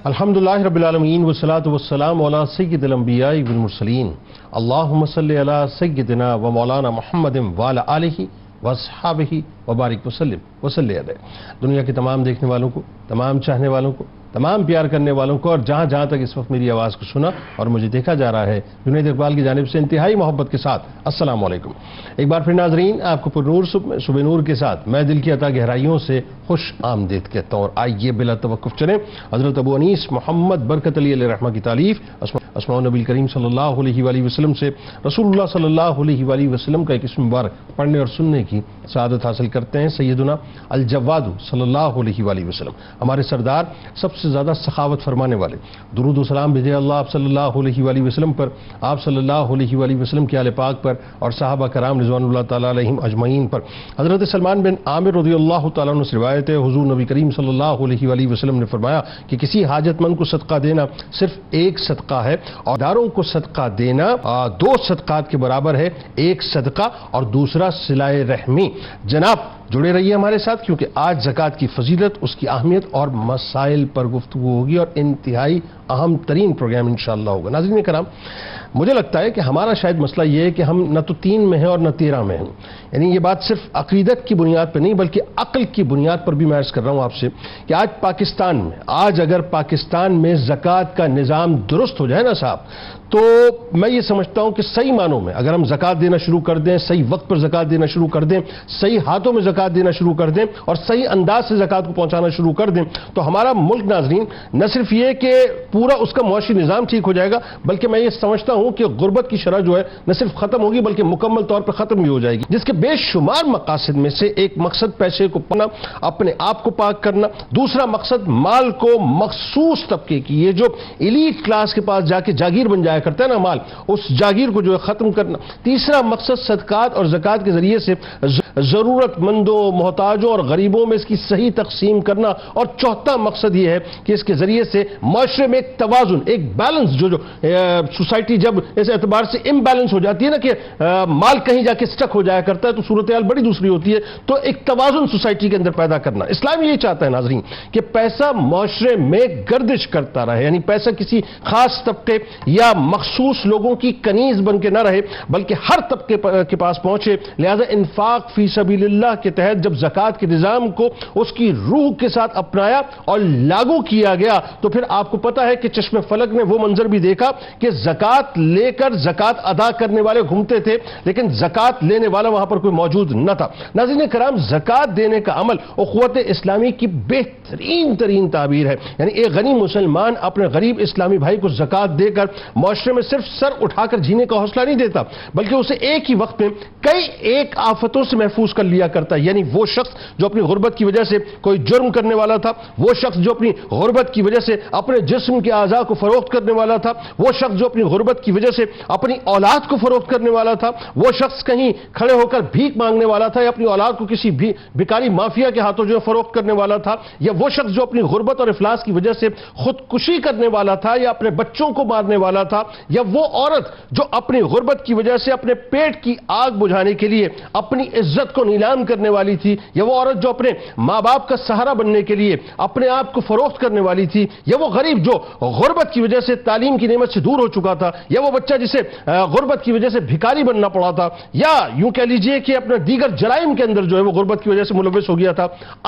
الحمدللہ رب العالمین والصلاة والسلام علی سید الانبیاء والمرسلین اللہم صلی علی سیدنا و مولانا محمد وعلی آلہ واصحابہ وبارک وسلم وصلی علیہ۔ دنیا کے تمام دیکھنے والوں کو، تمام چاہنے والوں کو، تمام پیار کرنے والوں کو، اور جہاں جہاں تک اس وقت میری آواز کو سنا اور مجھے دیکھا جا رہا ہے، جنید اقبال کی جانب سے انتہائی محبت کے ساتھ السلام علیکم۔ ایک بار پھر ناظرین، آپ کو پر نور صبح نور کے ساتھ میں دل کی عطا گہرائیوں سے خوش آمدید کہتا ہوں، اور آئیے بلا توقف چلیں حضرت ابو انیس محمد برکت علی علیہ رحمہ کی تالیف اسماء نبی کریم صلی اللہ علیہ وآلہ وسلم سے رسول اللہ صلی اللہ علیہ وآلہ وسلم کا ایک اسم مبارک پڑھنے اور سننے کی سعادت حاصل کرتے ہیں۔ سیدنا الجواد صلی اللہ علیہ وآلہ وسلم، ہمارے سردار، سب سے زیادہ سخاوت فرمانے والے، درود و سلام بھیجے اللہ آپ صلی اللہ علیہ وآلہ وسلم پر، آپ صلی اللہ علیہ وآلہ وسلم کے آل پاک پر اور صحابہ کرام رضوان اللہ تعالیٰ علیہم اجمعین پر۔ حضرت سلمان بن عامر رضی اللہ تعالیٰ عنہ سے روایت ہے، حضور نبی کریم صلی اللہ علیہ وآلہ وسلم نے فرمایا کہ کسی حاجت مند کو صدقہ دینا صرف ایک صدقہ ہے، اور داروں کو صدقہ دینا دو صدقات کے برابر ہے، ایک صدقہ اور دوسرا صلہ رحمی۔ جناب جڑے رہیے ہمارے ساتھ، کیونکہ آج زکوٰۃ کی فضیلت، اس کی اہمیت اور مسائل پر گفتگو ہوگی، اور انتہائی اہم ترین پروگرام انشاءاللہ ہوگا۔ ناظرین کرام، مجھے لگتا ہے کہ ہمارا شاید مسئلہ یہ ہے کہ ہم نہ تو 3 میں ہیں اور نہ 13 میں ہیں، یعنی یہ بات صرف عقیدت کی بنیاد پہ نہیں بلکہ عقل کی بنیاد پر بھی میں عرض کر رہا ہوں آپ سے کہ آج پاکستان میں، اگر پاکستان میں زکوٰۃ کا نظام درست ہو جائے نا صاحب، تو میں یہ سمجھتا ہوں کہ صحیح معنوں میں اگر ہم زکوٰۃ دینا شروع کر دیں، صحیح وقت پر زکوٰۃ دینا شروع کر دیں، صحیح ہاتھوں میں زکوٰۃ دینا شروع کر دیں اور صحیح انداز سے زکوٰۃ کو پہنچانا شروع کر دیں، تو ہمارا ملک ناظرین نہ صرف یہ کہ پورا اس کا معاشی نظام ٹھیک ہو جائے گا، بلکہ میں یہ سمجھتا ہوں کہ غربت کی شرح جو ہے نہ صرف ختم ہوگی بلکہ مکمل طور پر ختم بھی ہو جائے گی، جس کے بے شمار مقاصد میں سے ایک مقصد پیسے کو پانا، اپنے آپ کو پاک کرنا، دوسرا مقصد مال کو مخصوص طبقے کی، یہ جو ایلیٹ کلاس کے پاس جا کے جاگیر بن جایا کرتا ہے نا مال، اس جاگیر کو جو ہے ختم کرنا، تیسرا مقصد صدقات اور زکوٰۃ کے ذریعے سے ضرورت مندوں، محتاجوں اور غریبوں میں اس کی صحیح تقسیم کرنا، اور چوتھا مقصد یہ ہے کہ اس کے ذریعے سے معاشرے میں ایک توازن، ایک بیلنس، جو سوسائٹی جب اس اعتبار سے امبیلنس ہو جاتی ہے نا کہ مال کہیں جا کے سٹک ہو جایا کرتا ہے تو صورتحال بڑی دوسری ہوتی ہے، تو ایک توازن سوسائٹی کے اندر پیدا کرنا۔ اسلام یہی چاہتا ہے ناظرین کہ پیسہ معاشرے میں گردش کرتا رہے، یعنی پیسہ کسی خاص طبقے یا مخصوص لوگوں کی کنیز بن کے نہ رہے بلکہ ہر طبقے کے پاس پہنچے۔ لہذا انفاق فی سبیل اللہ کے تحت جب زکوٰۃ کے نظام کو اس کی روح کے ساتھ اپنایا اور لاگو کیا گیا تو پھر آپ کو پتا ہے کہ چشم فلک نے وہ منظر بھی دیکھا کہ زکوٰۃ لے کر زکوٰۃ ادا کرنے والے گھومتے تھے لیکن زکوٰۃ لینے والا وہاں پر کوئی موجود نہ تھا۔ ناظرین کرام، زکوٰۃ دینے کا عمل اخوت اسلامی کی بہترین ترین تعبیر ہے، یعنی ایک غنی مسلمان اپنے غریب اسلامی بھائی کو زکوٰۃ دے کر معاشرے میں صرف سر اٹھا کر جینے کا حوصلہ نہیں دیتا بلکہ اسے ایک ہی وقت میں ایک آفتوں سے محفوظ کر لیا کرتا ہے، یعنی وہ شخص جو اپنی غربت کی وجہ سے کوئی جرم کرنے والا تھا، وہ شخص جو اپنی غربت کی وجہ سے اپنے جسم کے اعضاء کو فروخت کرنے والا تھا، وہ شخص جو اپنی غربت کی وجہ سے اپنی اولاد کو فروخت کرنے والا تھا، وہ شخص کہیں کھڑے ہو کر بھیک مانگنے والا تھا یا اپنی اولاد کو کسی بھکاری مافیا کے ہاتھوں جو فروخت کرنے والا تھا، یا وہ شخص جو اپنی غربت اور افلاس کی وجہ سے خودکشی کرنے والا تھا یا اپنے بچوں کو مارنے والا تھا، یا وہ عورت جو اپنی غربت کی وجہ سے اپنے پیٹ کی آگ بجھانے کے لیے اپنی عزت کو نیلام کرنے والی تھی، یا وہ عورت جو اپنے ماں باپ کا سہارا بننے کے لیے اپنے آپ کو فروخت کرنے والی تھی، یا وہ غریب جو غربت کی وجہ سے تعلیم کی نعمت سے دور ہو چکا تھا، یا وہ بچہ جسے غربت کی وجہ سے بھکاری بننا پڑا تھا، یا یوں کہہ لیجئے کہ اپنے دیگر جرائم کے اندر جو ہے وہ غربت کی وجہ سے ملوث ہو گیا تھا،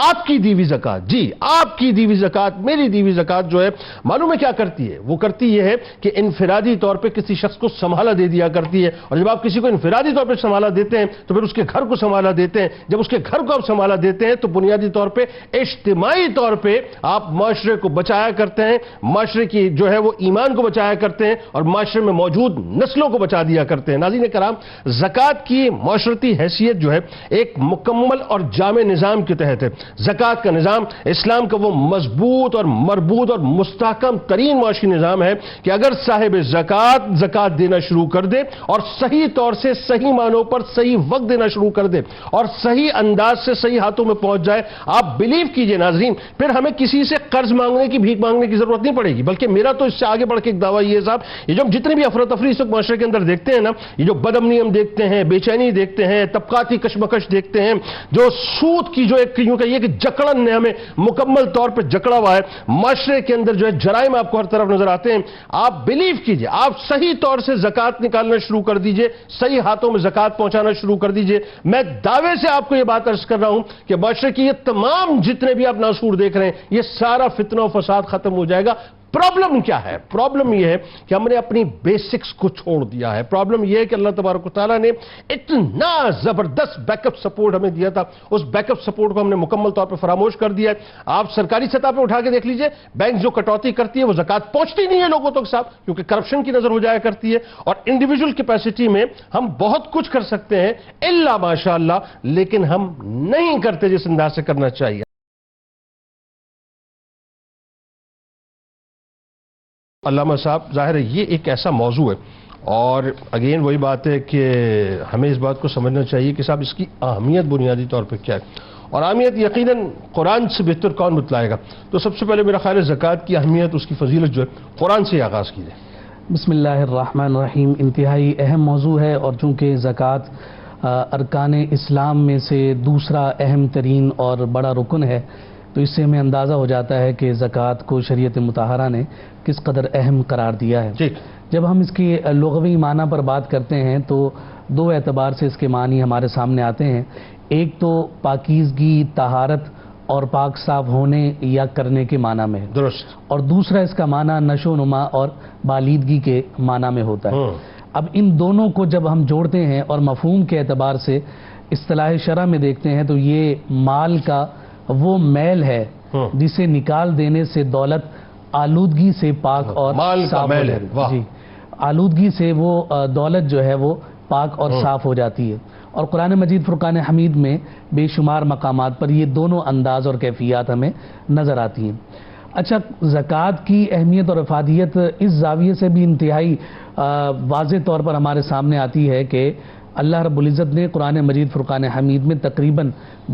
آپ کی دی ہوئی زکوٰۃ، جی آپ کی دی ہوئی زکوٰۃ، میری دی ہوئی زکوٰۃ جو ہے معلوم ہے کیا کرتی ہے؟ وہ کرتی یہ ہے کہ انفرادی طور پہ کسی شخص کو سنبھالا دے دیا کرتی ہے، اور جب آپ کسی کو انفرادی طور پہ سنبھالا دیتے ہیں تو پھر اس کے گھر کو سنبھالا دیتے ہیں، جب اس کے گھر کو آپ سنبھالا دیتے ہیں تو بنیادی طور پہ اجتماعی طور پہ آپ معاشرے کو بچایا کرتے ہیں، معاشرے کی جو ہے وہ ایمان کو بچایا کرتے ہیں اور معاشرے میں موجود نسلوں کو بچا دیا کرتے ہیں۔ ناظرین کرام، زکوٰۃ کی معاشرتی حیثیت جو ہے ایک مکمل اور جامع نظام کے تحت ہے۔ زکوٰۃ کا نظام اسلام کا وہ مضبوط اور مربوط اور مستحکم ترین معاشی نظام ہے کہ اگر صاحب زکوٰۃ دینا شروع کر دے اور صحیح طور سے صحیح معنوں پر صحیح وقت دینا شروع کر دے اور صحیح انداز سے صحیح ہاتھوں میں پہنچ جائے، آپ بلیو کیجئے ناظرین، پھر ہمیں کسی سے قرض قرض مانگنے کی بھیک مانگنے کی ضرورت نہیں پڑے گی، بلکہ میرا تو اس سے آگے بڑھ کے ایک دعویٰ یہ ہے صاحب، یہ جو ہم جتنی بھی افراتفری اس وقت معاشرے کے اندر دیکھتے ہیں نا، یہ جو بدامنی ہم دیکھتے ہیں، بے چینی دیکھتے ہیں، طبقاتی کشمکش دیکھتے ہیں، جو سود کی جو ایک یوں کہیے کہ جکڑن نے ہمیں مکمل طور پہ جکڑا ہوا ہے، معاشرے کے اندر جو ہے جرائم آپ کو ہر طرف نظر آتے ہیں، آپ بلیو کیجئے، آپ صحیح طور سے زکوٰۃ نکالنا شروع کر دیجئے، صحیح ہاتھوں میں زکوٰۃ پہنچانا شروع کر دیجئے، میں دعوے سے آپ کو یہ بات عرض کر رہا ہوں کہ معاشرے کی یہ تمام جتنے بھی آپ ناسور دیکھ رہے ہیں، یہ سارا فتنہ و فساد ختم ہو جائے گا۔ پرابلم کیا ہے؟ پرابلم یہ ہے کہ ہم نے اپنی بیسکس کو چھوڑ دیا ہے۔ پرابلم یہ ہے کہ اللہ تبارک و تعالیٰ نے اتنا زبردست بیک اپ سپورٹ ہمیں دیا تھا، اس بیک اپ سپورٹ کو ہم نے مکمل طور پر فراموش کر دیا ہے۔ آپ سرکاری سطح پہ اٹھا کے دیکھ لیجئے، بینک جو کٹوتی کرتی ہے وہ زکوٰۃ پہنچتی نہیں ہے لوگوں تک صاحب، کیونکہ کرپشن کی نظر ہو جایا کرتی ہے، اور انڈیویجول کیپیسٹی میں ہم بہت کچھ کر سکتے ہیں الا ماشاءاللہ، لیکن ہم نہیں کرتے جس انداز سے کرنا چاہیے۔ علامہ صاحب، ظاہر ہے یہ ایک ایسا موضوع ہے، اور اگین وہی بات ہے کہ ہمیں اس بات کو سمجھنا چاہیے کہ صاحب اس کی اہمیت بنیادی طور پہ کیا ہے، اور اہمیت یقیناً قرآن سے بہتر کون بتلائے گا۔ تو سب سے پہلے میرا خیال ہے زکوٰۃ کی اہمیت، اس کی فضیلت جو ہے قرآن سے آغاز کی جائے۔ بسم اللہ الرحمن الرحیم۔ انتہائی اہم موضوع ہے، اور چونکہ زکوٰۃ ارکان اسلام میں سے دوسرا اہم ترین اور بڑا رکن ہے، تو اس سے ہمیں اندازہ ہو جاتا ہے کہ زکوٰۃ کو شریعت مطہرہ نے کس قدر اہم قرار دیا ہے۔ ٹھیک۔ جب ہم اس کی لغوی معنی پر بات کرتے ہیں تو دو اعتبار سے اس کے معنی ہمارے سامنے آتے ہیں۔ ایک تو پاکیزگی، طہارت اور پاک صاف ہونے یا کرنے کے معنی میں ہے، درست۔ اور دوسرا اس کا معنی نشو و نما اور بالیدگی کے معنی میں ہوتا ہے۔ اب ان دونوں کو جب ہم جوڑتے ہیں اور مفہوم کے اعتبار سے اصطلاح شرع میں دیکھتے ہیں تو یہ مال کا وہ میل ہے جسے نکال دینے سے دولت آلودگی سے پاک اور صاف ہو جاتی ہے۔ جی، آلودگی سے وہ دولت جو ہے وہ پاک اور صاف ہو جاتی ہے، اور قرآن مجید فرقان حمید میں بے شمار مقامات پر یہ دونوں انداز اور کیفیات ہمیں نظر آتی ہیں۔ اچھا، زکوٰۃ کی اہمیت اور افادیت اس زاویے سے بھی انتہائی واضح طور پر ہمارے سامنے آتی ہے کہ اللہ رب العزت نے قرآن مجید فرقان حمید میں تقریباً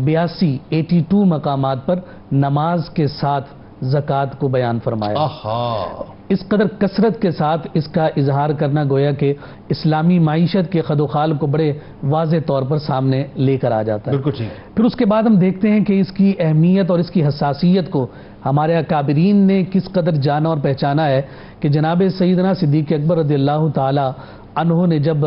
82 مقامات پر نماز کے ساتھ زکوٰۃ کو بیان فرمایا۔ اس قدر کثرت کے ساتھ اس کا اظہار کرنا گویا کہ اسلامی معیشت کے خد و خال کو بڑے واضح طور پر سامنے لے کر آ جاتا ہے۔ پھر اس کے بعد ہم دیکھتے ہیں کہ اس کی اہمیت اور اس کی حساسیت کو ہمارے اکابرین نے کس قدر جانا اور پہچانا ہے کہ جناب سیدنا صدیق اکبر رضی اللہ تعالی عنہ نے جب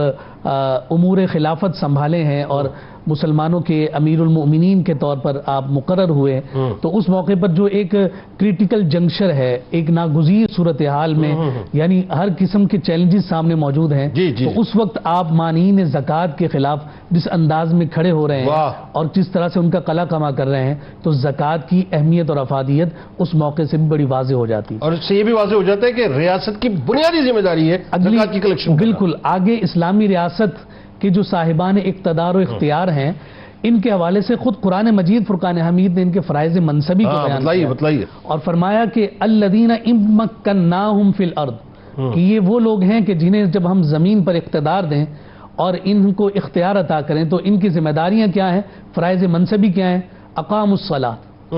امور خلافت سنبھالے ہیں اور مسلمانوں کے امیر المؤمنین کے طور پر آپ مقرر ہوئے، تو اس موقع پر جو ایک کریٹیکل جنکشر ہے، ایک ناگزیر صورتحال میں، یعنی ہر قسم کے چیلنجز سامنے موجود ہیں، تو اس وقت آپ مانعین زکوٰۃ کے خلاف جس انداز میں کھڑے ہو رہے ہیں اور جس طرح سے ان کا قلع کما کر رہے ہیں، تو زکوٰۃ کی اہمیت اور افادیت اس موقع سے بھی بڑی واضح ہو جاتی ہے، اور اس سے یہ بھی واضح ہو جاتا ہے کہ ریاست کی بنیادی ذمہ داری ہے زکوٰۃ کی کلیکشن۔ بالکل، آگے اسلامی ریاست کہ جو صاحبان اقتدار و اختیار ہیں، ان کے حوالے سے خود قرآن مجید فرقان حمید نے ان کے فرائض منصبی کو بیان کیا اور فرمایا کہ الذین ان مکناہم فی الارض، کہ یہ وہ لوگ ہیں کہ جنہیں جب ہم زمین پر اقتدار دیں اور ان کو اختیار عطا کریں تو ان کی ذمہ داریاں کیا ہیں، فرائض منصبی کیا ہیں، اقاموا الصلاۃ،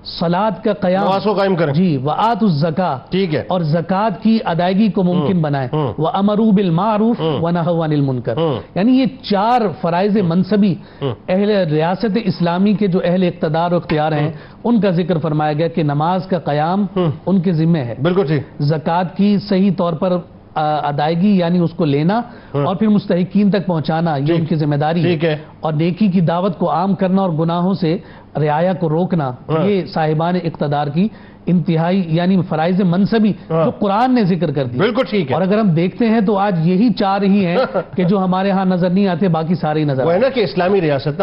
صلاۃ کا قیام، نماز کو قائم کریں، جی، وآتوا الزکاۃ، ٹھیک ہے، اور زکوٰۃ کی ادائیگی کو ممکن بنائیں، وامروا بالمعروف ونہوا عن المنکر، یعنی یہ چار فرائض منصبی اہل ریاست اسلامی کے جو اہل اقتدار و اختیار ہیں ان کا ذکر فرمایا گیا کہ نماز کا قیام ان کے ذمہ ہے، بالکل ٹھیک، زکوٰۃ کی صحیح طور پر ادائیگی یعنی اس کو لینا اور پھر مستحقین تک پہنچانا یہ ان کی ذمہ داری ہے، اور نیکی کی دعوت کو عام کرنا اور گناہوں سے رعایا کو روکنا یہ صاحبان اقتدار کی انتہائی یعنی فرائض منصبی جو قرآن نے ذکر کر دی۔ بالکل ٹھیک ہے، اور اگر ہم دیکھتے ہیں تو آج یہی چار ہی ہیں کہ جو ہمارے ہاں نظر نہیں آتے، باقی سارے نظر وہ ہے نا کہ اسلامی ریاست،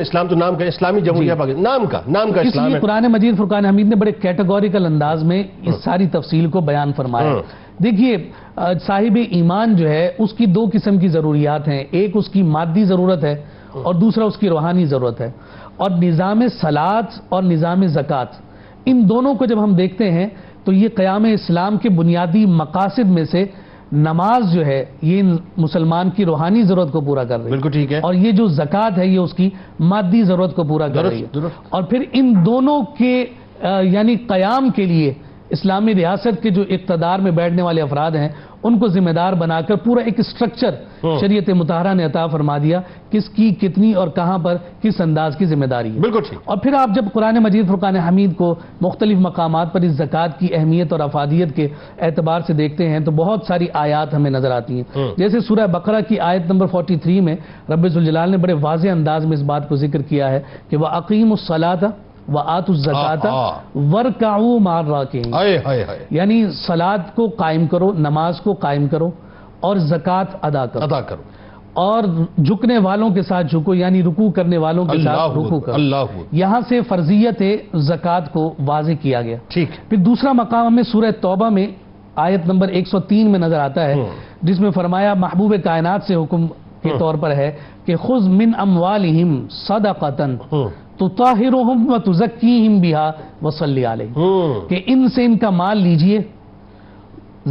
اسلام تو نام کا، اسلامی جمہوریہ پاکستان نام کا اسلام ہے۔ قرآن مجید فرقان حمید نے بڑے کیٹیگوریکل انداز میں اس ساری تفصیل کو بیان فرمایا۔ دیکھیے، صاحب ایمان جو ہے اس کی دو قسم کی ضروریات ہیں، ایک اس کی مادی ضرورت ہے اور دوسرا اس کی روحانی ضرورت ہے، اور نظام صلاۃ اور نظام زکوٰۃ ان دونوں کو جب ہم دیکھتے ہیں تو یہ قیام اسلام کے بنیادی مقاصد میں سے نماز جو ہے یہ مسلمان کی روحانی ضرورت کو پورا کر رہی ہے، بالکل ٹھیک ہے، اور یہ جو زکوٰۃ ہے یہ اس کی مادی ضرورت کو پورا کر رہی ہے، اور پھر ان دونوں کے یعنی قیام کے لیے اسلامی ریاست کے جو اقتدار میں بیٹھنے والے افراد ہیں ان کو ذمہ دار بنا کر پورا ایک اسٹرکچر شریعت مطہرہ نے عطا فرما دیا، کس کی کتنی اور کہاں پر کس انداز کی ذمہ داری ہے۔ بالکل ٹھیک۔ اور پھر آپ جب قرآن مجید فرقان حمید کو مختلف مقامات پر اس زکوٰۃ کی اہمیت اور افادیت کے اعتبار سے دیکھتے ہیں تو بہت ساری آیات ہمیں نظر آتی ہیں، جیسے سورہ بقرہ کی آیت نمبر 43 میں رب ذوالجلال نے بڑے واضح انداز میں اس بات کو ذکر کیا ہے کہ وَأَقِيمُوا الصَّلَاةَ وَآتُوا الزَّكَاةَ وَارْكَعُوا مَعَ الرَّاكِعِينَ، یعنی صلاۃ کو قائم کرو، نماز کو قائم کرو اور زکوٰۃ ادا کرو اور جھکنے والوں کے ساتھ جھکو، یعنی رکوع کرنے والوں کے ساتھ رکوع کرو۔ یہاں سے فرضیت زکوٰۃ کو واضح کیا گیا۔ ٹھیک۔ پھر دوسرا مقام ہمیں سورہ توبہ میں آیت نمبر 103 میں نظر آتا ہے، جس میں فرمایا محبوب کائنات سے حکم کے طور پر ہے کہ خذ من اموالہم صدقۃ تطہرہم وتزکیہم بہا وصلی علیہم، کہ ان سے ان کا مال لیجئے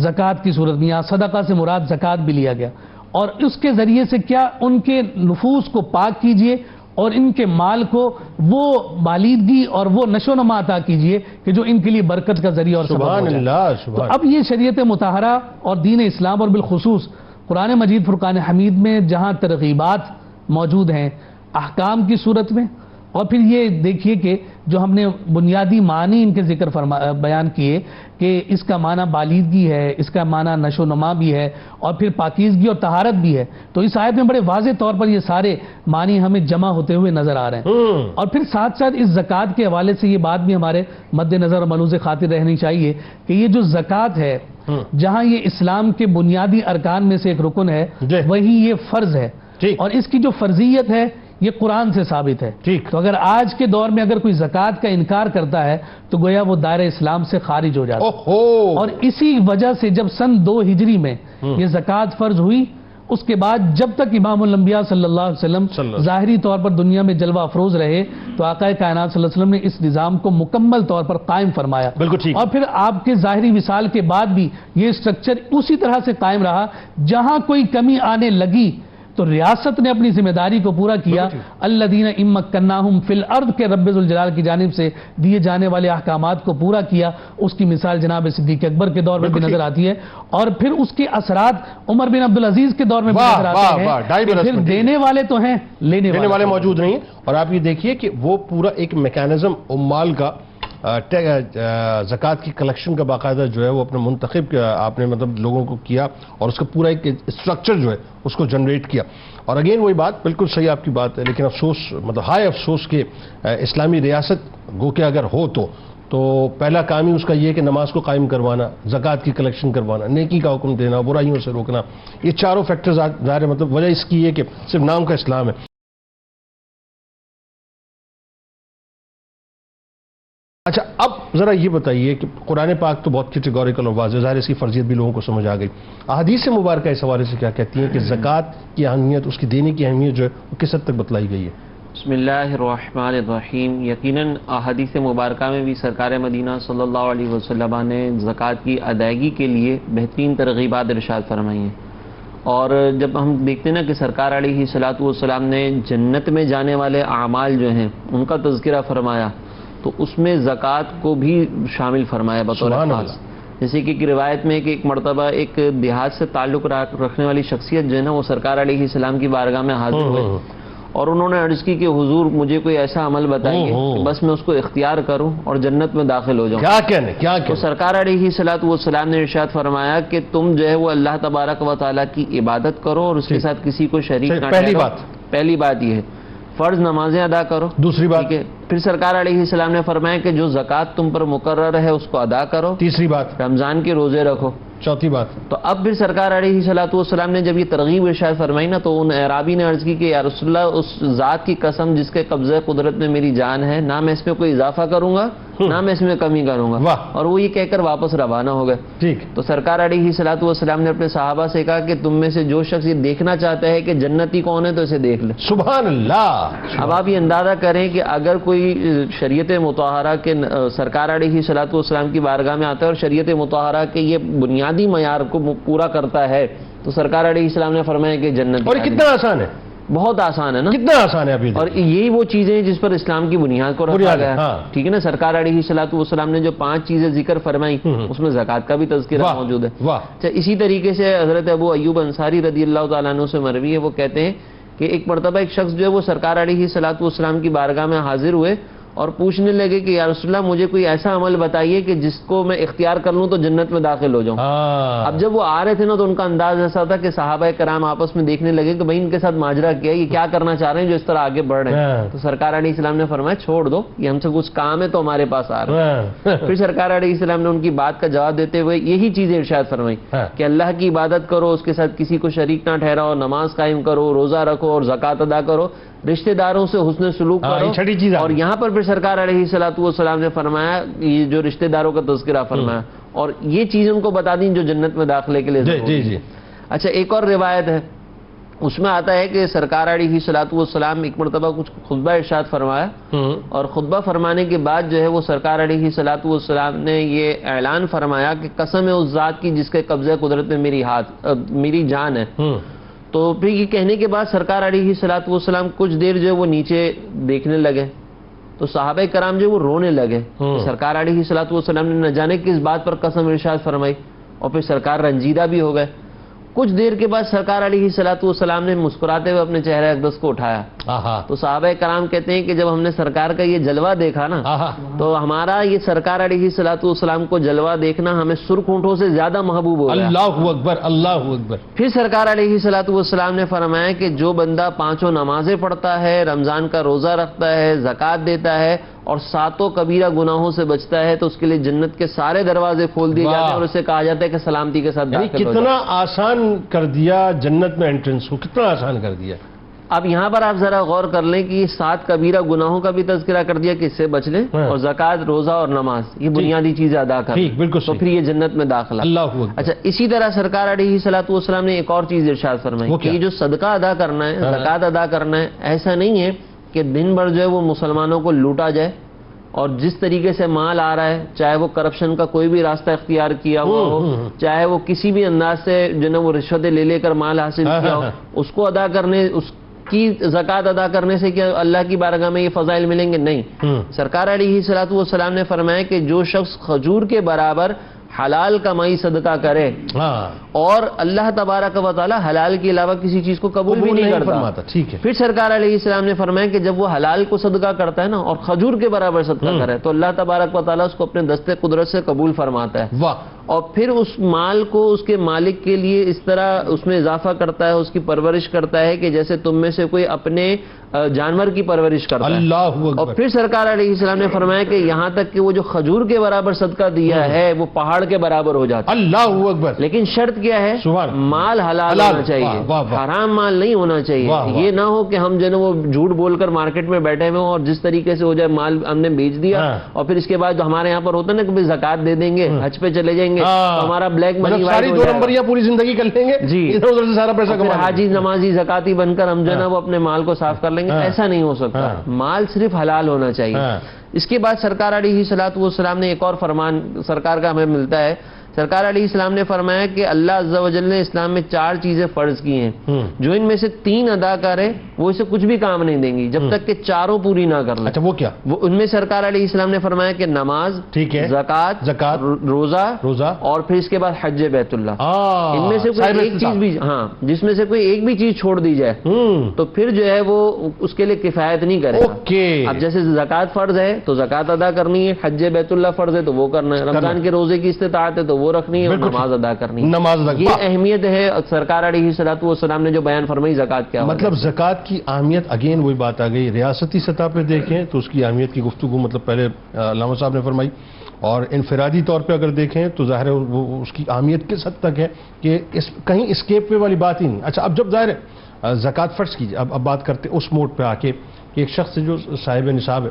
زکوٰۃ کی صورت میں، یہاں صدقہ سے مراد زکوٰۃ بھی لیا گیا، اور اس کے ذریعے سے کیا ان کے نفوس کو پاک کیجئے اور ان کے مال کو وہ بالیدگی اور وہ نشو و نما عطا کیجئے کہ جو ان کے لیے برکت کا ذریعہ اور سبب ہو جائے۔ تو اب یہ شریعت مطہرہ اور دین اسلام اور بالخصوص قرآن مجید فرقان حمید میں جہاں ترغیبات موجود ہیں احکام کی صورت میں، اور پھر یہ دیکھیے کہ جو ہم نے بنیادی معنی ان کے ذکر بیان کیے کہ اس کا معنی بالیدگی ہے، اس کا معنی نشو و نما بھی ہے، اور پھر پاکیزگی اور طہارت بھی ہے، تو اس آیت میں بڑے واضح طور پر یہ سارے معنی ہمیں جمع ہوتے ہوئے نظر آ رہے ہیں۔ اور پھر ساتھ ساتھ اس زکوٰۃ کے حوالے سے یہ بات بھی ہمارے مد نظر اور ملحوظ خاطر رہنی چاہیے کہ یہ جو زکوٰۃ ہے، جہاں یہ اسلام کے بنیادی ارکان میں سے ایک رکن ہے، وہی یہ فرض ہے، اور اس کی جو فرضیت ہے یہ قرآن سے ثابت ہے۔ تو اگر آج کے دور میں اگر کوئی زکوٰۃ کا انکار کرتا ہے تو گویا وہ دائرہ اسلام سے خارج ہو جاتا ہے، اور اسی وجہ سے جب سن 2 ہجری میں یہ زکوٰۃ فرض ہوئی، اس کے بعد جب تک امام الانبیاء صلی اللہ علیہ وسلم ظاہری طور پر دنیا میں جلوہ افروز رہے تو آقا کائنات صلی اللہ علیہ وسلم نے اس نظام کو مکمل طور پر قائم فرمایا، اور پھر آپ کے ظاہری وصال کے بعد بھی یہ اسٹرکچر اسی طرح سے قائم رہا۔ جہاں کوئی کمی آنے لگی تو ریاست نے اپنی ذمہ داری کو پورا کیا، الذین ان مکناہم فی الارض کے رب ذوالجلال کی جانب سے دیے جانے والے احکامات کو پورا کیا۔ اس کی مثال جناب صدیق اکبر کے دور میں بھی نظر آتی ہے، اور پھر اس کے اثرات عمر بن عبدالعزیز کے دور میں بھی نظر آتے ہیں۔ پھر دینے والے تو ہیں، لینے والے موجود نہیں ہیں۔ اور آپ یہ دیکھیے کہ وہ پورا ایک میکانزم عمال کا زکوٰۃ کی کلیکشن کا باقاعدہ جو ہے وہ اپنے منتخب آپ نے مطلب لوگوں کو کیا، اور اس کا پورا ایک اسٹرکچر جو ہے اس کو جنریٹ کیا۔ اور اگین وہی بات، بالکل صحیح آپ کی بات ہے، لیکن افسوس مطلب ہائے افسوس کہ اسلامی ریاست گو کہ اگر ہو تو پہلا کام ہی اس کا یہ کہ نماز کو قائم کروانا، زکوٰۃ کی کلیکشن کروانا، نیکی کا حکم دینا، برائیوں سے روکنا، یہ چاروں فیکٹرز ظاہر ہے مطلب وجہ اس کی یہ کہ صرف نام کا اسلام ہے۔ اچھا، اب ذرا یہ بتائیے کہ قرآن پاک تو بہت کیٹیگوریکل اور واضح، ظاہر اس کی فرضیت بھی لوگوں کو سمجھ آ گئی، احادیث مبارکہ اس حوالے سے کیا کہتی ہیں کہ زکوٰۃ کی اہمیت، اس کی دینے کی اہمیت جو ہے وہ کس حد تک بتلائی گئی ہے؟ بسم اللہ الرحمن الرحیم۔ یقیناً احادیث مبارکہ میں بھی سرکار مدینہ صلی اللہ علیہ وسلم نے زکوٰۃ کی ادائیگی کے لیے بہترین ترغیبات ارشاد فرمائی ہیں، اور جب ہم دیکھتے ہیں نا کہ سرکار علیہ الصلوۃ والسلام نے جنت میں جانے والے اعمال جو ہیں ان کا تذکرہ فرمایا تو اس میں زکوٰۃ کو بھی شامل فرمایا بطور خاص۔ جیسے کہ ایک روایت میں کہ ایک مرتبہ ایک دیہات سے تعلق رکھنے والی شخصیت جو ہے نا وہ سرکار علیہ السلام کی بارگاہ میں حاضر ہوئے، اور انہوں نے عرض کی کہ حضور مجھے کوئی ایسا عمل بتائیے کہ بس میں اس کو اختیار کروں اور جنت میں داخل ہو جاؤں۔ کیا تو سرکار علیہ الصلوۃ والسلام نے ارشاد فرمایا کہ تم جو ہے وہ اللہ تبارک و تعالیٰ کی عبادت کرو اور اس کے ساتھ کسی کو شریک نہ ٹھہراؤ۔ پہلی بات یہ ہے، فرض نمازیں ادا کرو۔ دوسری بات پھر سرکار علیہ السلام نے فرمایا کہ جو زکوٰۃ تم پر مقرر ہے اس کو ادا کرو۔ تیسری بات رمضان کے روزے رکھو۔ چوتھی بات تو اب پھر سرکار علیہ الصلوۃ والسلام نے جب یہ ترغیب ارشاد فرمائی نا تو ان اعرابی نے عرض کی کہ یا رسول اللہ اس ذات کی قسم جس کے قبضہ قدرت میں میری جان ہے، نہ میں اس میں کوئی اضافہ کروں گا نہ میں اس میں کمی کروں گا، اور وہ یہ کہہ کر واپس روانہ ہو گئے۔ ٹھیک تو سرکار علیہ الصلوۃ والسلام نے اپنے صحابہ سے کہا کہ تم میں سے جو شخص یہ دیکھنا چاہتا ہے کہ جنتی کون ہے تو اسے دیکھ لے۔ سبحان اللہ۔ اب آپ یہ اندازہ کریں کہ اگر کوئی شریعت مطہرہ کے سرکار علیہ الصلوۃ والسلام کی بارگاہ میں آتا ہے اور شریعت مطہرہ کے یہ بنیادی معیار کو پورا کرتا ہے تو سرکار علیہ السلام نے فرمایا کہ جنت۔ اور کتنا آسان ہے، بہت آسان ہے نا, کتنا آسان ہے ابھی. اور یہی وہ چیزیں جس پر اسلام کی بنیاد کو رکھا گیا ہے, ٹھیک ہے نا. سرکار علیہ الصلوۃ والسلام نے جو 5 چیزیں ذکر فرمائی اس میں زکوٰۃ کا بھی تذکرہ موجود ہے. اچھا, اسی طریقے سے حضرت ابو ایوب انصاری رضی اللہ تعالیٰ عنہ سے مروی ہے, وہ کہتے ہیں کہ ایک مرتبہ ایک شخص جو ہے وہ سرکار علیہ الصلوۃ والسلام کی بارگاہ میں حاضر ہوئے اور پوچھنے لگے کہ یا رسول اللہ مجھے کوئی ایسا عمل بتائیے کہ جس کو میں اختیار کر لوں تو جنت میں داخل ہو جاؤں. اب جب وہ آ رہے تھے نا تو ان کا انداز ایسا تھا کہ صحابہ کرام آپس میں دیکھنے لگے کہ بھائی ان کے ساتھ ماجرا کیا ہے, یہ کیا کرنا چاہ رہے ہیں جو اس طرح آگے بڑھ رہے ہیں. تو سرکار علیہ السلام نے فرمایا چھوڑ دو, یہ ہم سے کچھ کام ہے تو ہمارے پاس آ رہے ہیں. پھر سرکار علیہ السلام نے ان کی بات کا جواب دیتے ہوئے یہی چیزیں ارشاد فرمائی کہ اللہ کی عبادت کرو, اس کے ساتھ کسی کو شریک نہ ٹھہراؤ, نماز قائم کرو, روزہ رکھو اور زکوٰۃ ادا کرو, رشتہ داروں سے حسن سلوک کرو. اور یہاں پر پھر سرکار علیہ الصلوۃ والسلام نے فرمایا یہ جو رشتہ داروں کا تذکرہ فرمایا اور یہ چیزیں ان کو بتا دیں جو جنت میں داخلے کے لیے ضروری ہے. اچھا, ایک اور روایت ہے اس میں آتا ہے کہ سرکار علیہ الصلوۃ والسلام ایک مرتبہ کچھ خطبہ ارشاد فرمایا اور خطبہ فرمانے کے بعد جو ہے وہ سرکار علیہ الصلوۃ والسلام نے یہ اعلان فرمایا کہ قسم ہے اس ذات کی جس کے قبضہ قدرت میں میری جان ہے. تو پھر یہ کہنے کے بعد سرکار علیہ الصلوۃ والسلام کچھ دیر جو ہے وہ نیچے دیکھنے لگے تو صحابہ کرام جو وہ رونے لگے. سرکار علیہ الصلوۃ والسلام نے نہ جانے کس بات پر قسم ارشاد فرمائی اور پھر سرکار رنجیدہ بھی ہو گئے. کچھ دیر کے بعد سرکار علیہ الصلوۃ والسلام نے مسکراتے ہوئے اپنے چہرہ اقدس کو اٹھایا. تو صحابہ کرام کہتے ہیں کہ جب ہم نے سرکار کا یہ جلوہ دیکھا نا تو ہمارا یہ سرکار علیہ الصلوۃ والسلام کو جلوہ دیکھنا ہمیں سرخ ہونٹوں سے زیادہ محبوب ہو گیا. اللہ اکبر, اللہ اکبر. پھر سرکار علیہ الصلوۃ والسلام نے فرمایا کہ جو بندہ 5 نمازیں پڑھتا ہے, رمضان کا روزہ رکھتا ہے, زکوٰۃ دیتا ہے اور 7 کبیرہ گناہوں سے بچتا ہے تو اس کے لیے جنت کے سارے دروازے کھول دیے جاتے ہیں اور اسے کہا جاتا ہے کہ سلامتی کے ساتھ داخل ہو جائے. کتنا آسان کر دیا جنت میں انٹرنس کو, کتنا آسان کر دیا. اب یہاں پر آپ ذرا غور کر لیں کہ 7 کبیرہ گناہوں کا بھی تذکرہ کر دیا کہ اس سے بچ لیں اور زکوٰۃ, روزہ اور نماز یہ بنیادی چیزیں ادا کریں تو پھر یہ جنت میں داخلہ. اچھا, اسی طرح سرکار علیہ الصلوۃ والسلام نے ایک اور چیز ارشاد فرمائی کہ یہ جو صدقہ ادا کرنا ہے, زکوٰۃ ادا کرنا ہے, ایسا نہیں ہے کہ دن بھر جو ہے وہ مسلمانوں کو لوٹا جائے اور جس طریقے سے مال آ رہا ہے, چاہے وہ کرپشن کا کوئی بھی راستہ اختیار کیا ہوا ہو, چاہے وہ کسی بھی انداز سے جو نا وہ رشوتیں لے کر مال حاصل کیا ہو, اس کو ادا کرنے, اس کی زکوٰۃ ادا کرنے سے کیا اللہ کی بارگاہ میں یہ فضائل ملیں گے؟ نہیں. سرکار علیہ الصلوۃ والسلام نے فرمایا کہ جو شخص کھجور کے برابر حلال کمائی صدقہ کرے اور اللہ تبارک و تعالی حلال کے علاوہ کسی چیز کو قبول بھی نہیں کرتا. پھر سرکار علیہ السلام نے فرمایا کہ جب وہ حلال کو صدقہ کرتا ہے نا اور کھجور کے برابر صدقہ کرے تو اللہ تبارک و تعالی اس کو اپنے دستے قدرت سے قبول فرماتا ہے اور پھر اس مال کو اس کے مالک کے لیے اس طرح اس میں اضافہ کرتا ہے, اس کی پرورش کرتا ہے کہ جیسے تم میں سے کوئی اپنے جانور کی پرورش کرتا ہے. اور پھر سرکار علیہ السلام نے فرمایا کہ یہاں تک کہ وہ جو کھجور کے برابر صدقہ دیا ہے وہ پہاڑ کے برابر ہو جاتا ہے. اللہ اکبر. لیکن شرط کیا ہے؟ مال حلال ہونا چاہیے, حرام مال نہیں ہونا چاہیے. یہ نہ ہو کہ ہم جو ہے وہ جھوٹ بول کر مارکیٹ میں بیٹھے ہوئے اور جس طریقے سے ہو جائے مال ہم نے بیچ دیا اور پھر اس کے بعد ہمارے یہاں پر ہوتا ہے نا کہ زکوٰۃ دے دیں گے, حج پہ چلے جائیں گے تو ہمارا بلیک منی ساری 2 نمبریاں پوری زندگی کر لیں گے جی, ادھر سے سارا پیسہ کما, حاجی نمازی زکاتی بن کر ہم جو ہے نا وہ اپنے مال کو صاف کر لیں گے. ایسا نہیں ہو سکتا, مال صرف حلال ہونا چاہیے. اس کے بعد سرکار علیہ الصلوۃ والسلام نے ایک اور فرمان سرکار کا ہمیں ملتا ہے. سرکار علیہ السلام نے فرمایا کہ اللہ عز و جل نے اسلام میں 4 چیزیں فرض کی ہیں, جو ان میں سے 3 ادا کرے وہ اسے کچھ بھی کام نہیں دیں گی جب تک کہ 4 پوری نہ کر لے. اچھا, وہ کیا؟ وہ ان میں سرکار علیہ السلام نے فرمایا کہ نماز, ٹھیک ہے, زکوٰۃ, روزہ اور پھر اس کے بعد حج بیت اللہ. ان میں سے کوئی ایک چیز بھی جس میں سے کوئی ایک بھی چیز چھوڑ دی جائے تو پھر جو ہے وہ اس کے لیے کفایت نہیں کرے گا. اب جیسے زکوٰۃ فرض ہے تو زکوٰۃ ادا کرنی ہے, حج بیت اللہ فرض ہے تو وہ کرنا ہے, رمضان کے روزے کی استطاعت ہے تو وہ رکھنی ہے, نماز ادا کرنی ہے. یہ اہمیت ہے سرکار علیہ الصلوۃ والسلام نے جو بیان فرمائی زکوٰۃ کیا مطلب. زکوٰۃ کی اہمیت اگین وہی بات آ گئی, ریاستی سطح پہ دیکھیں تو اس کی اہمیت کی گفتگو مطلب پہلے علامہ صاحب نے فرمائی اور انفرادی طور پہ اگر دیکھیں تو ظاہر ہے وہ اس کی اہمیت کس حد تک ہے کہ کہیں اسکیپ پہ والی بات ہی نہیں. اچھا, اب جب ظاہر ہے زکوٰۃ فرض کیجیے, اب بات کرتے اس موڈ پہ آ کے کہ ایک شخص جو صاحب نصاب ہے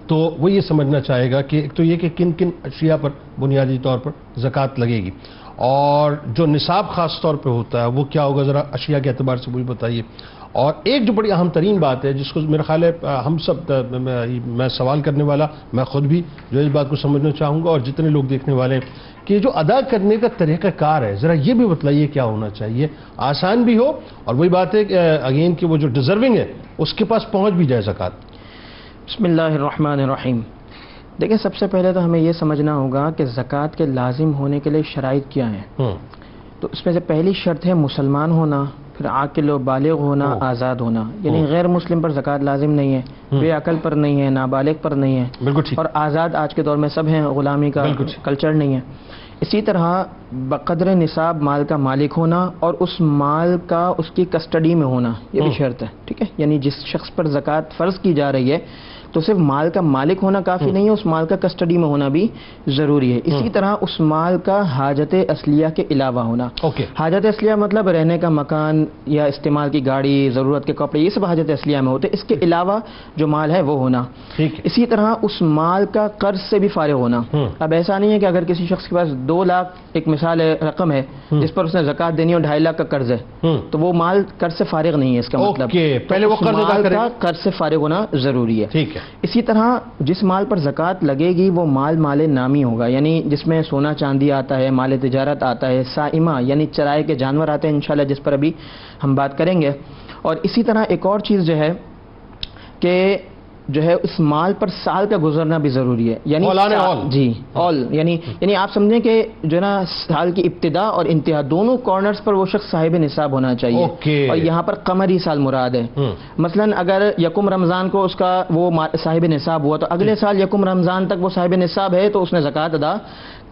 تو وہ یہ سمجھنا چاہے گا کہ ایک تو یہ کہ کن کن اشیاء پر بنیادی طور پر زکوٰۃ لگے گی، اور جو نصاب خاص طور پہ ہوتا ہے وہ کیا ہوگا، ذرا اشیاء کے اعتبار سے وہ بھی بتائیے۔ اور ایک جو بڑی اہم ترین بات ہے جس کو میرا خیال ہے ہم سب، میں سوال کرنے والا، میں خود بھی جو اس بات کو سمجھنا چاہوں گا اور جتنے لوگ دیکھنے والے ہیں، کہ جو ادا کرنے کا طریقہ کار ہے ذرا یہ بھی بتلائیے کیا ہونا چاہیے، آسان بھی ہو، اور وہی بات ہے کہ اگین کہ وہ جو ڈیزرونگ ہے اس کے پاس پہنچ بھی جائے زکوٰۃ۔ بسم اللہ الرحمن الرحیم۔ دیکھیں، سب سے پہلے تو ہمیں یہ سمجھنا ہوگا کہ زکوٰۃ کے لازم ہونے کے لیے شرائط کیا ہیں۔ تو اس میں سے پہلی شرط ہے مسلمان ہونا، پھر عاقل و بالغ ہونا، آزاد ہونا، یعنی غیر مسلم پر زکوٰۃ لازم نہیں ہے، بے عقل پر نہیں ہے، نابالغ پر نہیں ہے، بالکل ٹھیک، اور آزاد آج کے دور میں سب ہیں، غلامی کا کلچر نہیں ہے۔ اسی طرح بقدر نصاب مال کا مالک ہونا، اور اس مال کا اس کی کسٹڈی میں ہونا، یہ بھی شرط ہے، ٹھیک ہے۔ یعنی جس شخص پر زکوٰۃ فرض کی جا رہی ہے تو صرف مال کا مالک ہونا کافی نہیں ہے، اس مال کا کسٹڈی میں ہونا بھی ضروری ہے۔ اسی طرح اس مال کا حاجت اصلیہ کے علاوہ ہونا۔ حاجت اصلیہ مطلب رہنے کا مکان یا استعمال کی گاڑی، ضرورت کے کپڑے، یہ سب حاجت اصلیہ میں ہوتے ہیں، اس کے علاوہ جو مال ہے وہ ہونا۔ اسی طرح اس مال کا قرض سے بھی فارغ ہونا۔ اب ایسا نہیں ہے کہ اگر کسی شخص کے پاس 2 لاکھ ایک مثال رقم ہے جس پر اس نے زکوٰۃ دینی اور 2.5 لاکھ کا قرض ہے، تو وہ مال قرض سے فارغ نہیں ہے، اس کا مطلب پہلے وہ قرض سے فارغ ہونا ضروری ہے۔ اسی طرح جس مال پر زکوٰۃ لگے گی وہ مال نامی ہوگا، یعنی جس میں سونا چاندی آتا ہے، مال تجارت آتا ہے، سائمہ یعنی چرائے کے جانور آتے ہیں انشاءاللہ، جس پر ابھی ہم بات کریں گے۔ اور اسی طرح ایک اور چیز جو ہے اس مال پر سال کا گزرنا بھی ضروری ہے، یعنی یعنی آپ سمجھیں کہ جو ہے نا سال کی ابتدا اور انتہا دونوں کارنرز پر وہ شخص صاحب نصاب ہونا چاہیے۔ اور یہاں پر قمری سال مراد ہے۔ مثلا اگر یکم رمضان کو اس کا وہ صاحب نصاب ہوا تو اگلے سال یکم رمضان تک وہ صاحب نصاب ہے تو اس نے زکوٰۃ ادا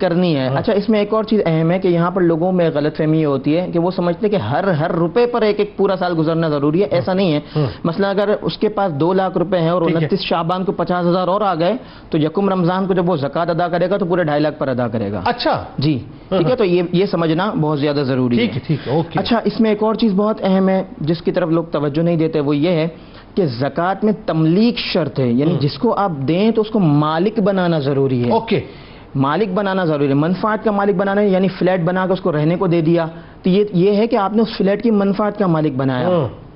کرنی ہے۔ اچھا، اس میں ایک اور چیز اہم ہے کہ یہاں پر لوگوں میں غلط فہمی یہ ہوتی ہے کہ وہ سمجھتے ہیں کہ ہر روپے پر ایک پورا سال گزرنا ضروری ہے، ایسا نہیں ہے۔ مثلا اگر اس کے پاس 2 لاکھ روپے ہیں اور 29 شعبان کو 50,000 اور آ گئے تو یکم رمضان کو جب وہ زکوٰۃ ادا کرے گا تو پورے 2.5 لاکھ پر ادا کرے گا۔ اچھا جی ٹھیک ہے، تو یہ سمجھنا بہت زیادہ ضروری ہے۔ اچھا، اس میں ایک اور چیز بہت اہم ہے جس کی طرف لوگ توجہ نہیں دیتے، وہ یہ ہے کہ زکوٰۃ میں تملیک شرط ہے، یعنی جس کو آپ دیں تو اس کو مالک بنانا ضروری ہے۔ مالک بنانا ضروری ہے، منفعت کا مالک بنانا ہے، یعنی فلیٹ بنا کے اس کو رہنے کو دے دیا تو یہ ہے کہ آپ نے اس فلیٹ کی منفعت کا مالک بنایا۔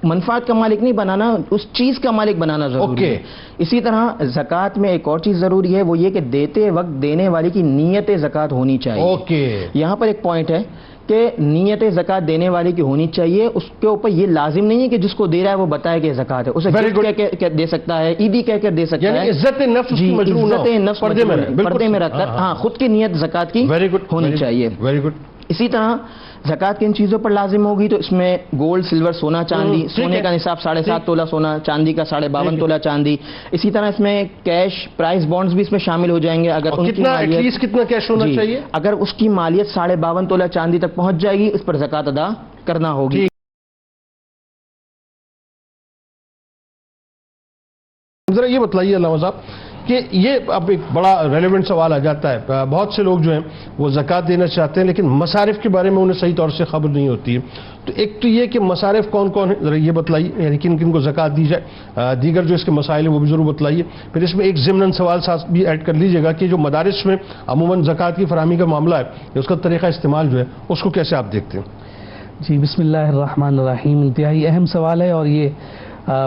منفعت کا مالک نہیں بنانا، اس چیز کا مالک بنانا ضروری ہے۔ اسی طرح زکوٰۃ میں ایک اور چیز ضروری ہے، وہ یہ کہ دیتے وقت دینے والے کی نیت زکوٰۃ ہونی چاہیے۔ یہاں پر ایک پوائنٹ ہے کہ نیت زکوٰۃ دینے والے کی ہونی چاہیے، اس کے اوپر یہ لازم نہیں ہے کہ جس کو دے رہا ہے وہ بتائے کہ زکوٰۃ ہے، اسے کہہ کے دے سکتا ہے، عیدی کہہ کے دے سکتا ہے، عزت نفس پردے میں رکھ کر ہاں خود کی نیت زکوٰۃ کی ہونی چاہیے۔ اسی طرح زکوٰۃ کن چیزوں پر لازم ہوگی تو اس میں گولڈ، سلور، سونا چاندی، سونے کا نصاب 7.5 تولہ سونا، چاندی کا 52.5 تولہ چاندی۔ اسی طرح اس میں کیش، پرائز بانڈز بھی اس میں شامل ہو جائیں گے۔ اگر ان کی مالیت کتنا کیش ہونا چاہیے، اگر اس کی مالیت 52.5 تولہ چاندی تک پہنچ جائے گی اس پر زکوٰۃ ادا کرنا ہوگی۔ ذرا یہ بتلائیے علامہ صاحب کہ یہ اب ایک بڑا ریلیونٹ سوال آ جاتا ہے، بہت سے لوگ جو ہیں وہ زکوٰۃ دینا چاہتے ہیں لیکن مصارف کے بارے میں انہیں صحیح طور سے خبر نہیں ہوتی ہے، تو ایک تو یہ کہ مصارف کون کون ہیں، ذرا یہ بتلائیے، یعنی کن کن کو زکوٰۃ دی جائے، دیگر جو اس کے مسائل ہیں وہ بھی ضرور بتلائیے۔ پھر اس میں ایک ضمن سوال ساتھ بھی ایڈ کر لیجیے گا کہ جو مدارس میں عموماً زکوٰۃ کی فراہمی کا معاملہ ہے، اس کا طریقہ استعمال جو ہے اس کو کیسے آپ دیکھتے ہیں؟ جی بسم اللہ الرحمن الرحیم، انتہائی اہم سوال ہے اور یہ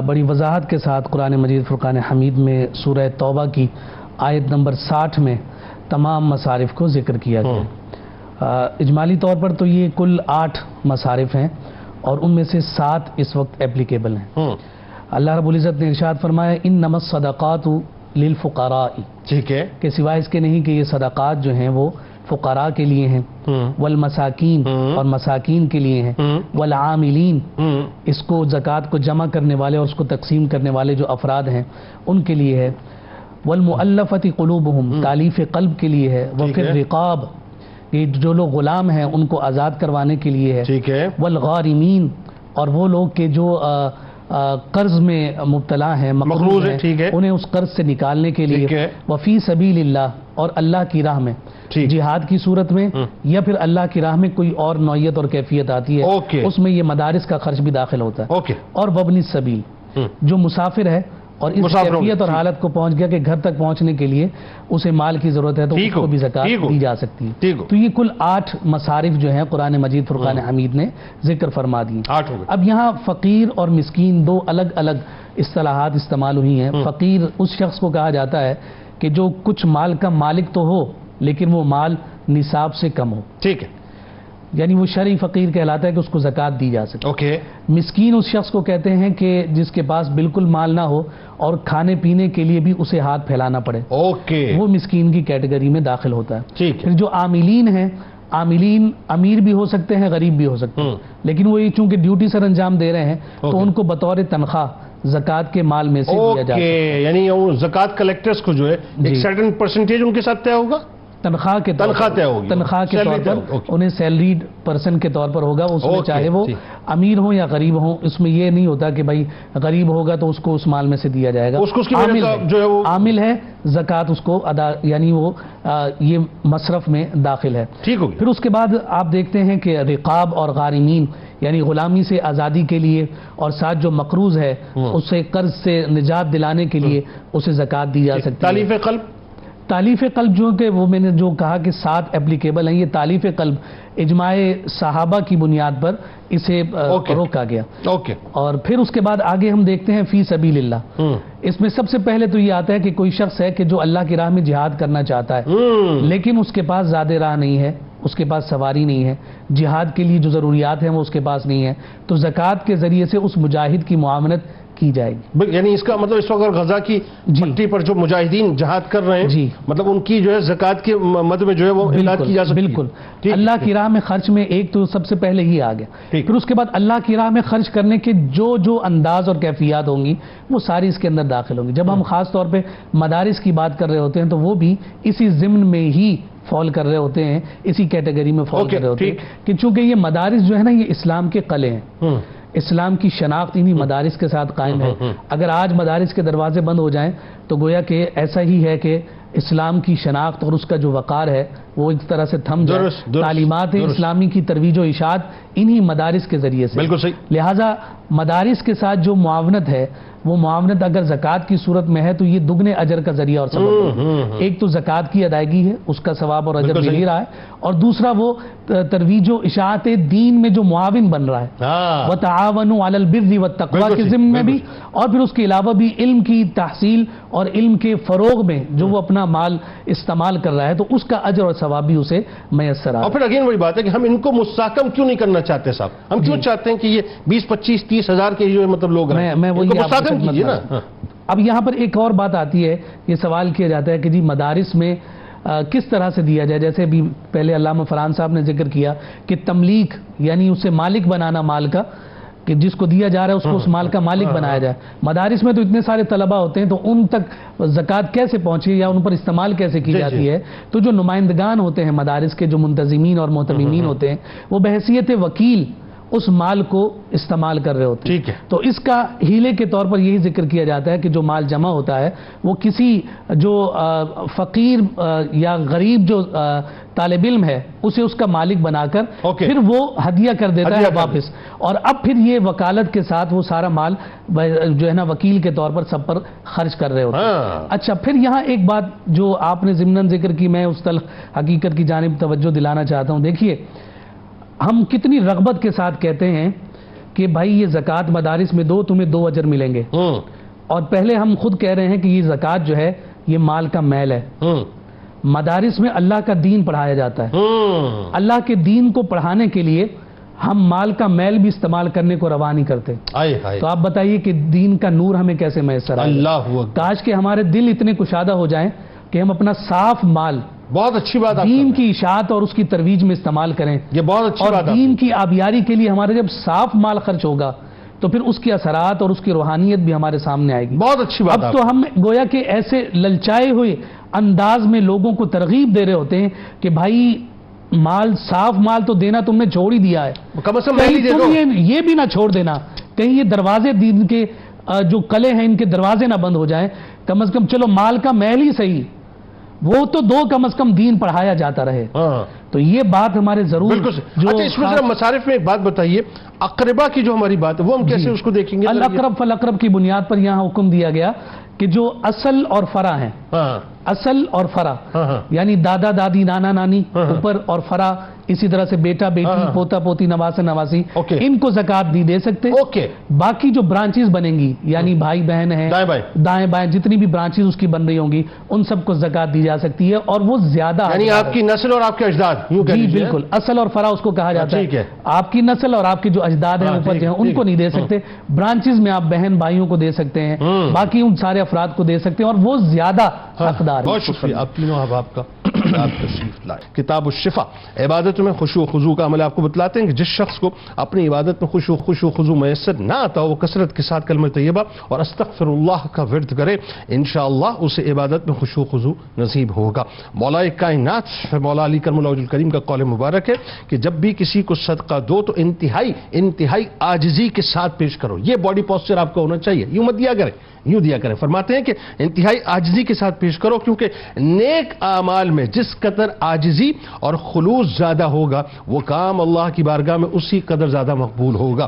بڑی وضاحت کے ساتھ قرآن مجید فرقان حمید میں سورہ توبہ کی آیت نمبر 60 میں تمام مصارف کو ذکر کیا گیا۔ اجمالی طور پر تو یہ کل 8 مصارف ہیں اور ان میں سے 7 اس وقت اپلیکیبل ہیں۔ اللہ رب العزت نے ارشاد فرمایا انما الصدقات للفقراء، ٹھیک ہے، کہ سوائے اس کے نہیں کہ یہ صدقات جو ہیں وہ فقراء کے لیے ہیں، والمساکین اور مساکین کے لیے ہیں، والعاملین اس کو زکوٰۃ کو جمع کرنے والے اور اس کو تقسیم کرنے والے جو افراد ہیں ان کے لیے ہے، والمؤلفۃ قلوبہم تالیف قلب کے لیے ہے، وفی الرقاب یہ جو لوگ غلام ہیں ان کو آزاد کروانے کے لیے ہے، ٹھیک ہے، والغارمین اور وہ لوگ کہ جو قرض میں مبتلا ہیں، مقروض ہیں، انہیں اس قرض سے نکالنے کے لیے، وفی سبیل اللہ اور اللہ کی راہ میں، جہاد کی صورت میں یا پھر اللہ کی راہ میں کوئی اور نوعیت اور کیفیت آتی ہے اس میں یہ مدارس کا خرچ بھی داخل ہوتا ہے، اور وابن السبیل جو مسافر ہے اور اس کیفیت اور حالت کو پہنچ گیا کہ گھر تک پہنچنے کے لیے اسے مال کی ضرورت ہے تو اس کو بھی زکوٰۃ دی جا سکتی ہے. تو یہ کل 8 مصارف جو ہیں قرآن مجید فرقان حمید نے ذکر فرما دی. اب یہاں فقیر اور مسکین دو الگ الگ اصطلاحات استعمال ہوئی ہیں. فقیر اس شخص کو کہا جاتا ہے کہ جو کچھ مال کا مالک تو ہو لیکن وہ مال نصاب سے کم ہو. ٹھیک ہے, یعنی وہ شرعی فقیر کہلاتا ہے کہ اس کو زکوٰۃ دی جا سکے. مسکین اس شخص کو کہتے ہیں کہ جس کے پاس بالکل مال نہ ہو اور کھانے پینے کے لیے بھی اسے ہاتھ پھیلانا پڑے, وہ مسکین کی کیٹیگری میں داخل ہوتا ہے. پھر جو عاملین ہیں, عاملین امیر بھی ہو سکتے ہیں غریب بھی ہو سکتے ہیں, لیکن وہ چونکہ ڈیوٹی سر انجام دے رہے ہیں تو ان کو بطور تنخواہ زکوٰۃ کے مال میں سے دیا جاتا ہے. یعنی زکوٰۃ کلیکٹرز کو جو ہے ایک سرٹن پرسنٹیج ان کے ساتھ طے ہوگا, تنخواہ کے طور پر انہیں سیلریڈ پرسن کے طور پر ہوگا. اس میں چاہے وہ امیر ہوں یا غریب ہوں, اس میں یہ نہیں ہوتا کہ بھائی غریب ہوگا تو اس کو اس مال میں سے دیا جائے گا. عامل ہے زکوٰۃ اس کو ادا, یعنی وہ یہ مصرف میں داخل ہے. پھر اس کے بعد آپ دیکھتے ہیں کہ رقاب اور غارمین یعنی غلامی سے آزادی کے لیے اور ساتھ جو مقروض ہے اسے قرض سے نجات دلانے کے لیے اسے زکوٰۃ دی جا سکتی ہے. تالیف قلب جو کہ وہ میں نے جو کہا کہ 7 اپلیکیبل ہیں, یہ تالیف قلب اجماع صحابہ کی بنیاد پر اسے روکا گیا. اور پھر اس کے بعد آگے ہم دیکھتے ہیں فی سبیل اللہ. اس میں سب سے پہلے تو یہ آتا ہے کہ کوئی شخص ہے کہ جو اللہ کی راہ میں جہاد کرنا چاہتا ہے لیکن اس کے پاس زیادہ راہ نہیں ہے, اس کے پاس سواری نہیں ہے, جہاد کے لیے جو ضروریات ہیں وہ اس کے پاس نہیں ہے, تو زکوٰۃ کے ذریعے سے اس مجاہد کی معاونت کی جائے گی. یعنی اس کا مطلب اس وقت غزہ کی پٹی پر جو مجاہدین جہاد کر رہے ہیں مطلب ان کی جو ہے زکوٰۃ کے مد میں جو ہے وہ امداد کی جا سکتی ہے. بالکل, اللہ کی راہ میں خرچ میں ایک تو سب سے پہلے ہی آ گیا. پھر اس کے بعد اللہ کی راہ میں خرچ کرنے کے جو انداز اور کیفیات ہوں گی وہ ساری اس کے اندر داخل ہوں گی. جب ہم خاص طور پہ مدارس کی بات کر رہے ہوتے ہیں تو وہ بھی اسی ضمن میں ہی فال کر رہے ہوتے ہیں, اسی کیٹیگری میں فال کر رہے ہوتے ہیں کہ چونکہ یہ مدارس جو ہے نا یہ اسلام کے قلعے ہیں. اسلام کی شناخت انہی مدارس کے ساتھ قائم ہے. اگر آج مدارس کے دروازے بند ہو جائیں تو گویا کہ ایسا ہی ہے کہ اسلام کی شناخت اور اس کا جو وقار ہے وہ ایک طرح سے تھم جائے. تعلیمات اسلامی کی ترویج و اشاعت انہی مدارس کے ذریعے سے. بالکل صحیح. لہٰذا مدارس کے ساتھ جو معاونت ہے وہ معاونت اگر زکوٰۃ کی صورت میں ہے تو یہ دگنے اجر کا ذریعہ اور سبب ہے. ایک تو زکوٰۃ کی ادائیگی ہے, اس کا ثواب اور اجر مل ہی رہا ہے, اور دوسرا وہ ترویج و اشاعت دین میں جو معاون بن رہا ہے وتعاونوا علی البر والتقوی کے ضمن میں بھی, اور پھر اس کے علاوہ بھی علم کی تحصیل اور علم کے فروغ میں جو وہ اپنا مال استعمال کر رہا ہے تو اس کا اجر اور ثواب بھی اسے میسر آ. اور پھر اگین وہی بات ہے کہ ہم ان کو مستحکم کیوں نہیں کرنا چاہتے صاحب, ہم کیوں چاہتے ہیں کہ یہ 20 25 30 ہزار کے جو مطلب لوگ ہیں میں وہی کیجئے نا. اب یہاں پر ایک اور بات آتی ہے, یہ سوال کیا جاتا ہے کہ جی مدارس میں کس طرح سے دیا جائے. جیسے ابھی پہلے علامہ فرحان صاحب نے ذکر کیا کہ تملیک یعنی اسے مالک بنانا مال کا, کہ جس کو دیا جا رہا ہے اس کو اس مال کا مالک بنایا جائے. مدارس میں تو اتنے سارے طلبہ ہوتے ہیں تو ان تک زکوٰۃ کیسے پہنچے یا ان پر استعمال کیسے کی جاتی ہے. تو جو نمائندگان ہوتے ہیں مدارس کے, جو منتظمین اور معتممین ہوتے ہیں, وہ بحیثیت وکیل اس مال کو استعمال کر رہے ہوتے ہیں. تو اس کا ہیلے کے طور پر یہی ذکر کیا جاتا ہے کہ جو مال جمع ہوتا ہے وہ کسی جو فقیر یا غریب جو طالب علم ہے اسے اس کا مالک بنا کر پھر وہ ہدیہ کر دیتا ہے واپس, اور اب پھر یہ وکالت کے ساتھ وہ سارا مال جو ہے نا وکیل کے طور پر سب پر خرچ کر رہے ہوتے ہیں. اچھا, پھر یہاں ایک بات جو آپ نے ضمناً ذکر کی, میں اس تلخ حقیقت کی جانب توجہ دلانا چاہتا ہوں. دیکھیے ہم کتنی رغبت کے ساتھ کہتے ہیں کہ بھائی یہ زکوٰۃ مدارس میں دو, تمہیں 2 اجر ملیں گے, اور پہلے ہم خود کہہ رہے ہیں کہ یہ زکوٰۃ جو ہے یہ مال کا میل ہے. مدارس میں اللہ کا دین پڑھایا جاتا ہے. اللہ کے دین کو پڑھانے کے لیے ہم مال کا میل بھی استعمال کرنے کو روا نہیں کرتے. تو آپ بتائیے کہ دین کا نور ہمیں کیسے میسر آئے. کاش کہ ہمارے دل اتنے کشادہ ہو جائیں کہ ہم اپنا صاف مال بہت اچھی بات دین کی اشاعت اور اس کی ترویج میں استعمال کریں. یہ بہت اچھی بات. اور دین کی آبیاری کے لیے ہمارے جب صاف مال خرچ ہوگا تو پھر اس کے اثرات اور اس کی روحانیت بھی ہمارے سامنے آئے گی. بہت اچھی بات. اب تو ہم گویا کہ ایسے للچائے ہوئے انداز میں لوگوں کو ترغیب دے رہے ہوتے ہیں کہ بھائی مال, صاف مال تو دینا تم نے چھوڑ ہی دیا ہے, کم از کم یہ بھی نہ چھوڑ دینا, کہیں یہ دروازے دین کے جو قلعے ہیں ان کے دروازے نہ بند ہو جائیں. کم از کم چلو مال کا میل ہی صحیح, وہ تو 2 کم از کم دین پڑھایا جاتا رہے. تو یہ بات ہمارے ضرور بالکل. اچھا اس میں ذرا مصارف میں ایک بات بتائیے، اقربا کی جو ہماری بات ہے وہ ہم کیسے اس کو دیکھیں گے؟ الاقرب فالاقرب کی بنیاد پر یہاں حکم دیا گیا کہ جو اصل اور فرع ہیں، اصل اور فرع یعنی دادا دادی نانا نانی اوپر اور فرع، اسی طرح سے بیٹا بیٹی پوتا پوتی نواسا نواسی، ان کو زکوٰۃ نہیں دے سکتے. باقی جو برانچز بنیں گی یعنی بھائی بہن ہیں، دائیں بائیں جتنی بھی برانچز اس کی بن رہی ہوں گی ان سب کو زکوٰۃ دی جا سکتی ہے، اور وہ زیادہ یعنی آپ کی نسل اور آپ کے اجداد. جی بالکل، اصل اور فرع اس کو کہا جاتا ہے. آپ کی نسل اور آپ کے جو اجداد ہیں اوپر جو ہیں ان کو نہیں دے سکتے. برانچز میں آپ بہن بھائیوں کو دے سکتے ہیں، باقی ان سارے افراد کو دے سکتے ہیں، اور وہ زیادہ حقدار ہیں. بہت شکریہ آپ تینوں احباب کا. تشریف لائے. کتاب الشفا، عبادت میں خشوع و خضوع کا عمل. آپ کو بتلاتے ہیں کہ جس شخص کو اپنی عبادت میں خشوع و خضوع میسر نہ آتا ہو، وہ کثرت کے ساتھ کلمہ طیبہ اور استغفر اللہ کا ورد کرے، انشاءاللہ اسے عبادت میں خشوع و خضوع نصیب ہوگا. مولا کائنات مولا علی کرم اللہ وجہ الکریم کا قول مبارک ہے کہ جب بھی کسی کو صدقہ دو تو انتہائی عاجزی کے ساتھ پیش کرو. یہ باڈی پوسچر آپ کا ہونا چاہیے، یوں مت دیا کریں، یوں دیا کریں. فرماتے ہیں کہ انتہائی عاجزی کے ساتھ پیش کرو، کیونکہ نیک اعمال میں جس قدر عاجزی اور خلوص زیادہ ہوگا وہ کام اللہ کی بارگاہ میں اسی قدر زیادہ مقبول ہوگا.